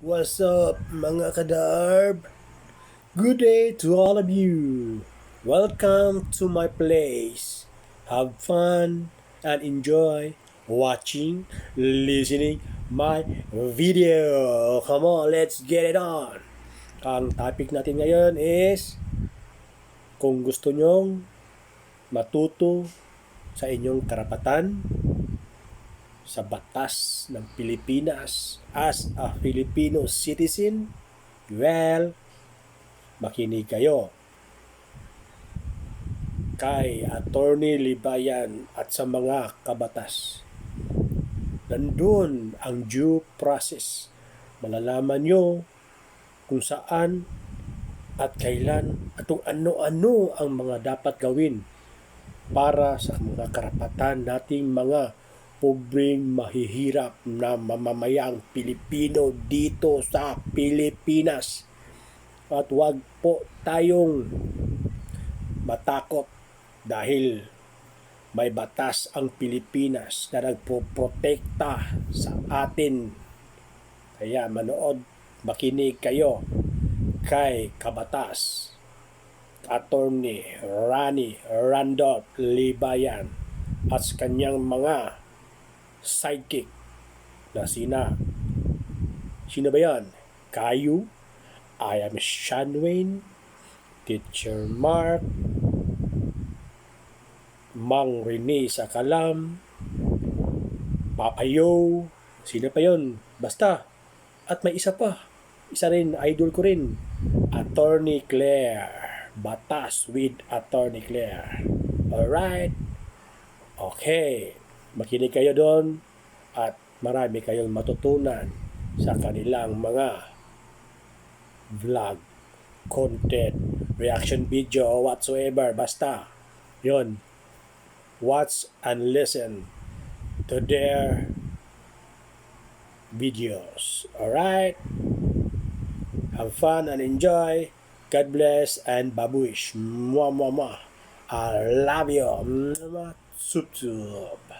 What's up mga kadarb? Good day to all of you. Welcome to my place. Have fun and enjoy watching, listening my video. Come on, let's get it on. Ang topic natin ngayon is kung gusto nyong matuto sa inyong karapatan sa batas ng Pilipinas as a Filipino citizen, well, makinig kayo kay Attorney Libayan at sa mga kabatas. Nandun ang due process. Malalaman nyo kung saan at kailan at kung ano-ano ang mga dapat gawin para sa mga karapatan nating mga pobreng mahihirap na mamamayang Pilipino dito sa Pilipinas. At wag po tayong matakot dahil may batas ang Pilipinas na nagpoprotekta sa atin. Kaya makinig kayo kay Kabatas Attorney Rani Randolph Libayan at sa kanyang mga sidekick na sino ba yan? Caillou, I am Sean Wayne, Teacher Mark, Mang Rene Sakalam, Papayo, sino pa yon? Basta, at may isa pa, isa rin, idol ko rin, Attorney Claire, Batas with Attorney Claire. Alright? Okay, makinig kayo doon at marami kayong matutunan sa kanilang mga vlog, content, reaction video, whatsoever. Basta, yon, watch and listen to their videos. Alright? Have fun and enjoy. God bless and babuish. Mwah, mwah, mwah. I love you. Mwah, sup, sup.